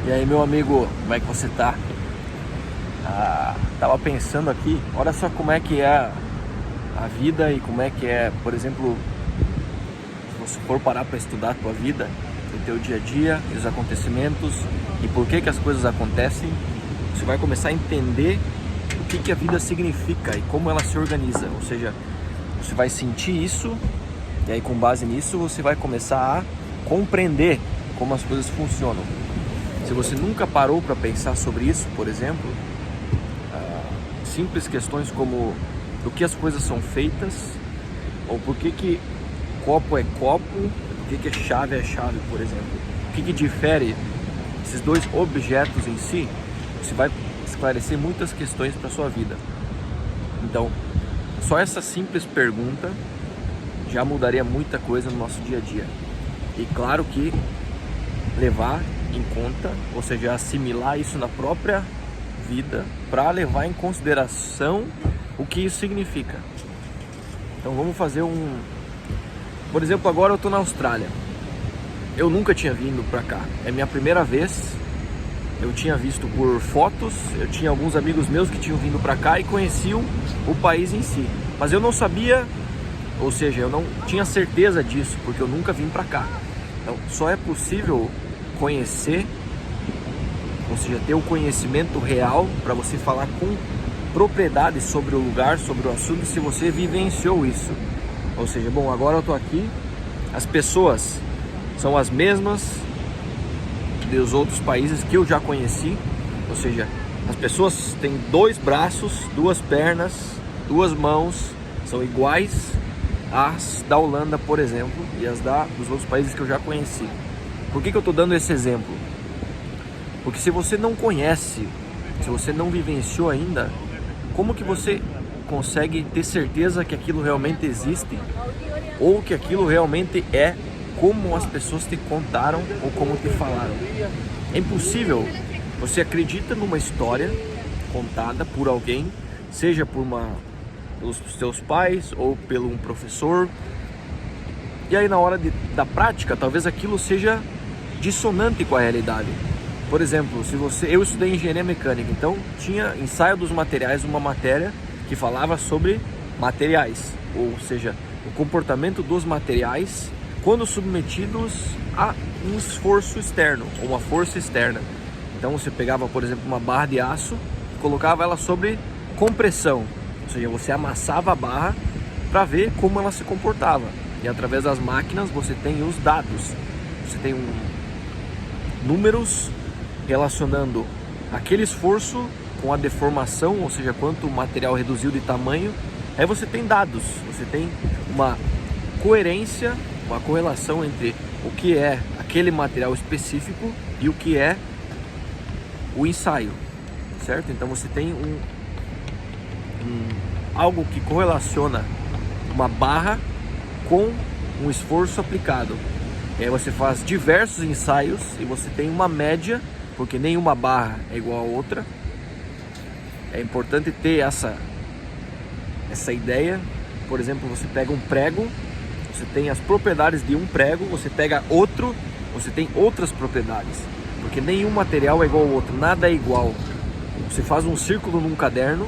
E aí, meu amigo, como é que você tá? Tava pensando aqui, olha só como é que é a vida e como é que é, por exemplo, se você for parar para estudar a tua vida, o teu dia a dia, e os acontecimentos e por que as coisas acontecem, você vai começar a entender o que a vida significa e como ela se organiza. Ou seja, você vai sentir isso e aí com base nisso você vai começar a compreender como as coisas funcionam. Se você nunca parou para pensar sobre isso, por exemplo, simples questões como do que as coisas são feitas, ou por que copo é copo, por que chave é chave, por exemplo. O que difere esses dois objetos em si, você vai esclarecer muitas questões para a sua vida. Então, só essa simples pergunta já mudaria muita coisa no nosso dia a dia. E claro que levar em conta, ou seja, assimilar isso na própria vida para levar em consideração o que isso significa. Então vamos fazer por exemplo, agora eu estou na Austrália. Eu nunca tinha vindo para cá, é minha primeira vez. Eu tinha visto por fotos, eu tinha alguns amigos meus que tinham vindo para cá e conheciam o país em si, mas eu não sabia, ou seja, eu não tinha certeza disso porque eu nunca vim para cá. Então só é possível conhecer, ou seja, ter o conhecimento real para você falar com propriedade sobre o lugar, sobre o assunto, se você vivenciou isso. Ou seja, bom, agora eu tô aqui, as pessoas são as mesmas dos outros países que eu já conheci, ou seja, as pessoas têm 2 braços, 2 pernas, 2 mãos, são iguais às da Holanda, por exemplo, e as dos outros países que eu já conheci. Por que eu estou dando esse exemplo? Porque se você não conhece, se você não vivenciou ainda, como que você consegue ter certeza que aquilo realmente existe? Ou que aquilo realmente é como as pessoas te contaram ou como te falaram? É impossível. Você acredita numa história contada por alguém, seja pelos seus pais ou pelo um professor, e aí na hora da prática, talvez aquilo seja dissonante com a realidade. Por exemplo, eu estudei engenharia mecânica, então tinha ensaio dos materiais, uma matéria que falava sobre materiais, ou seja, o comportamento dos materiais quando submetidos a um esforço externo, ou uma força externa. Então você pegava, por exemplo, uma barra de aço e colocava ela sobre compressão, ou seja, você amassava a barra para ver como ela se comportava. E através das máquinas você tem os dados, você tem números relacionando aquele esforço com a deformação, ou seja, quanto o material reduziu de tamanho. Aí você tem dados, você tem uma coerência, uma correlação entre o que é aquele material específico e o que é o ensaio, certo? Então você tem algo que correlaciona uma barra com um esforço aplicado. E aí você faz diversos ensaios e você tem uma média, porque nenhuma barra é igual a outra. É importante ter essa ideia. Por exemplo, você pega um prego, você tem as propriedades de um prego, você pega outro, você tem outras propriedades, porque nenhum material é igual ao outro, nada é igual. Você faz um círculo num caderno,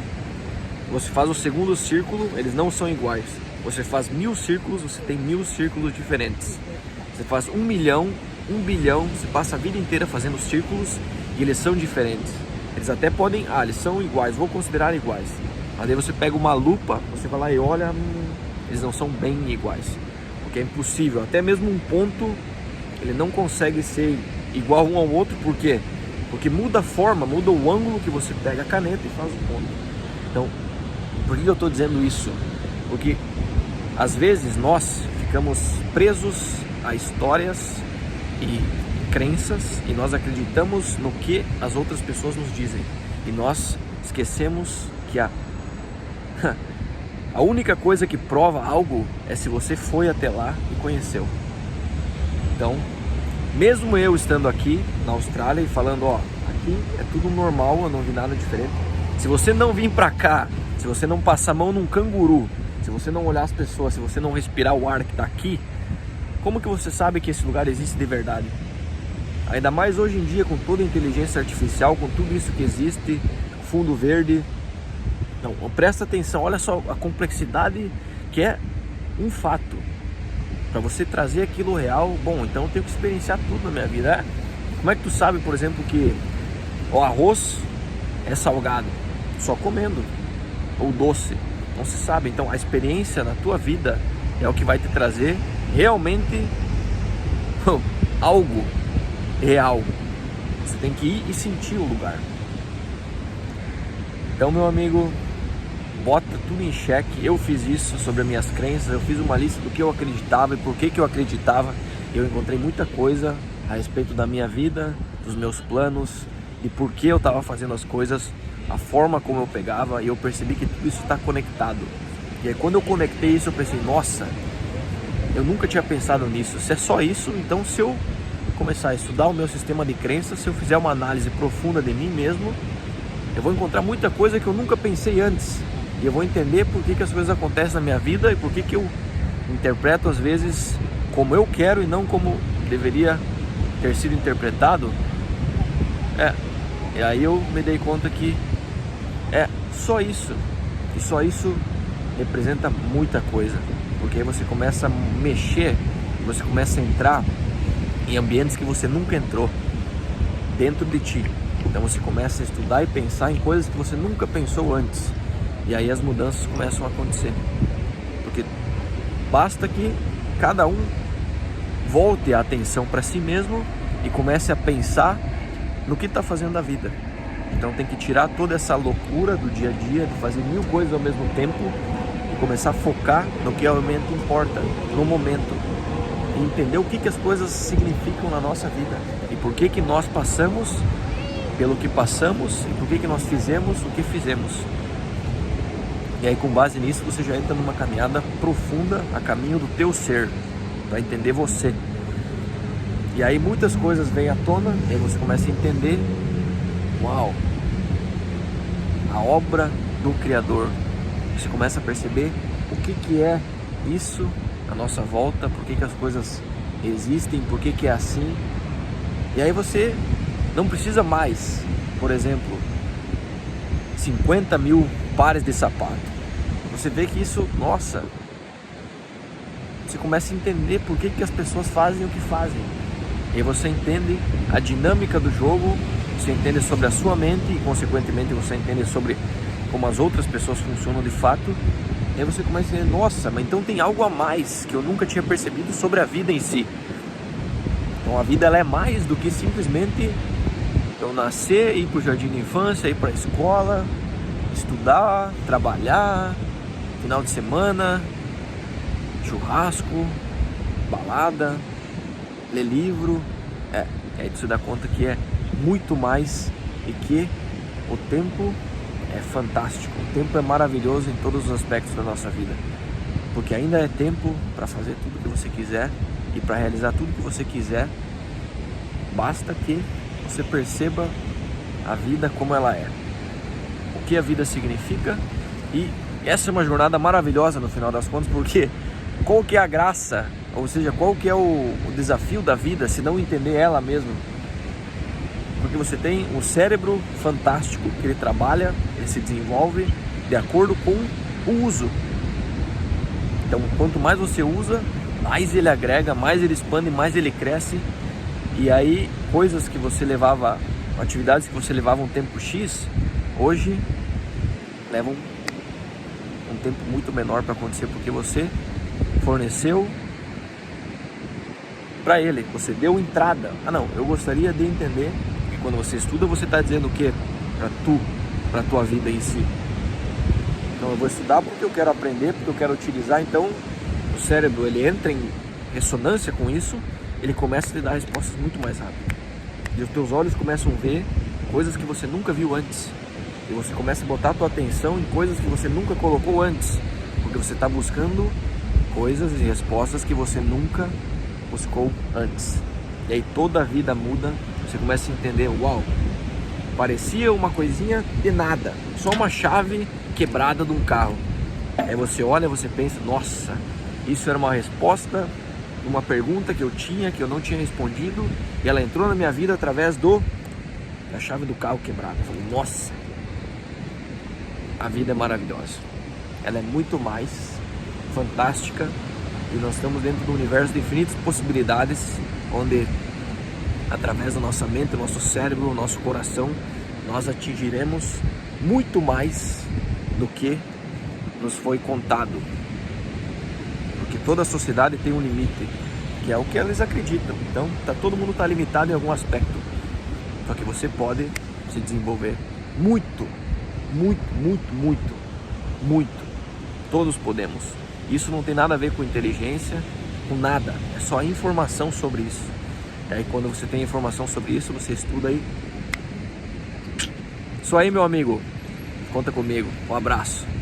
você faz o segundo círculo, eles não são iguais. Você faz 1000 círculos, você tem 1000 círculos diferentes. Você faz 1 milhão, 1 bilhão, você passa a vida inteira fazendo círculos e eles são diferentes. Eles até podem, eles são iguais, vou considerar iguais. Mas aí você pega uma lupa, você vai lá e olha, eles não são bem iguais. Porque é impossível, até mesmo um ponto, ele não consegue ser igual um ao outro, por quê? Porque muda a forma, muda o ângulo que você pega a caneta e faz o ponto. Então, por que eu estou dizendo isso? Porque às vezes nós ficamos presos a histórias e crenças e nós acreditamos no que as outras pessoas nos dizem e nós esquecemos que a única coisa que prova algo é se você foi até lá e conheceu. Então, mesmo eu estando aqui na Austrália e falando, aqui é tudo normal, eu não vi nada diferente. Se você não vir pra cá, se você não passar a mão num canguru, se você não olhar as pessoas, se você não respirar o ar que tá aqui, como que você sabe que esse lugar existe de verdade? Ainda mais hoje em dia, com toda a inteligência artificial, com tudo isso que existe, fundo verde. Então, presta atenção, olha só a complexidade que é um fato. Para você trazer aquilo real, bom, então eu tenho que experienciar tudo na minha vida. Como é que tu sabe, por exemplo, que o arroz é salgado? Só comendo. Ou doce, não se sabe. Então a experiência na tua vida é o que vai te trazer realmente algo real. Você tem que ir e sentir o lugar. Então, meu amigo, bota tudo em xeque. Eu fiz isso sobre as minhas crenças, eu fiz uma lista do que eu acreditava e por que eu acreditava. Eu encontrei muita coisa a respeito da minha vida, dos meus planos, de por que eu estava fazendo as coisas, a forma como eu pegava, e eu percebi que tudo isso está conectado. E aí quando eu conectei isso, eu pensei, nossa, eu nunca tinha pensado nisso. Se é só isso, então se eu começar a estudar o meu sistema de crenças, se eu fizer uma análise profunda de mim mesmo, eu vou encontrar muita coisa que eu nunca pensei antes. E eu vou entender por que as coisas acontecem na minha vida e por que eu interpreto às vezes como eu quero e não como deveria ter sido interpretado. E aí eu me dei conta que é só isso. E só isso representa muita coisa. Porque aí você começa a mexer, você começa a entrar em ambientes que você nunca entrou dentro de ti. Então você começa a estudar e pensar em coisas que você nunca pensou antes. E aí as mudanças começam a acontecer. Porque basta que cada um volte a atenção para si mesmo e comece a pensar no que está fazendo da vida. Então tem que tirar toda essa loucura do dia a dia, de fazer 1000 coisas ao mesmo tempo e começar a focar no que realmente importa, no momento. E entender o que as coisas significam na nossa vida. E por que nós passamos pelo que passamos e por que nós fizemos o que fizemos. E aí com base nisso você já entra numa caminhada profunda a caminho do teu ser, para entender você. E aí muitas coisas vêm à tona, e aí você começa a entender, uau, a obra do Criador. Você começa a perceber o que é isso à nossa volta, por que as coisas existem, por que é assim. E aí você não precisa mais, por exemplo, 50 mil pares de sapato. Você vê que isso, nossa, você começa a entender por que as pessoas fazem o que fazem. E aí você entende a dinâmica do jogo, você entende sobre a sua mente e consequentemente você entende sobre como as outras pessoas funcionam de fato. E aí você começa a entender, nossa, mas então tem algo a mais que eu nunca tinha percebido sobre a vida em si. Então a vida ela é mais do que simplesmente eu nascer, ir para o jardim de infância, ir para a escola, estudar, trabalhar, final de semana, churrasco, balada, ler livro. Aí você dá conta que é muito mais e que o tempo é fantástico, o tempo é maravilhoso em todos os aspectos da nossa vida, porque ainda é tempo para fazer tudo que você quiser e para realizar tudo que você quiser. Basta que você perceba a vida como ela é, o que a vida significa. E essa é uma jornada maravilhosa no final das contas, porque qual que é a graça, ou seja, qual que é o desafio da vida se não entender ela mesmo? Porque você tem um cérebro fantástico que ele trabalha, ele se desenvolve de acordo com o uso. Então quanto mais você usa, mais ele agrega, mais ele expande, mais ele cresce. E aí coisas que você levava, atividades que você levava um tempo X, hoje levam um tempo muito menor para acontecer, porque você forneceu para ele, você deu entrada. Eu gostaria de entender que quando você estuda, você está dizendo o que para tua vida em si. Então eu vou estudar porque eu quero aprender, porque eu quero utilizar. Então o cérebro ele entra em ressonância com isso, ele começa a te dar respostas muito mais rápido. E os teus olhos começam a ver coisas que você nunca viu antes. E você começa a botar a tua atenção em coisas que você nunca colocou antes, porque você está buscando coisas e respostas que você nunca buscou antes. E aí toda a vida muda, você começa a entender, uau, parecia uma coisinha de nada, só uma chave quebrada de um carro. Aí você olha, você pensa, nossa, isso era uma resposta uma pergunta que eu tinha, que eu não tinha respondido, e ela entrou na minha vida através da chave do carro quebrada. Eu falei, nossa, a vida é maravilhosa. Ela é muito mais fantástica e nós estamos dentro do universo de infinitas possibilidades, onde através da nossa mente, do nosso cérebro, do nosso coração, nós atingiremos muito mais do que nos foi contado. Porque toda a sociedade tem um limite, que é o que eles acreditam. Então, todo mundo está limitado em algum aspecto. Só que você pode se desenvolver muito, muito, muito, muito, muito. Todos podemos. Isso não tem nada a ver com inteligência, com nada. É só informação sobre isso. E aí quando você tem informação sobre isso, você estuda aí. Isso aí, meu amigo. Conta comigo. Um abraço.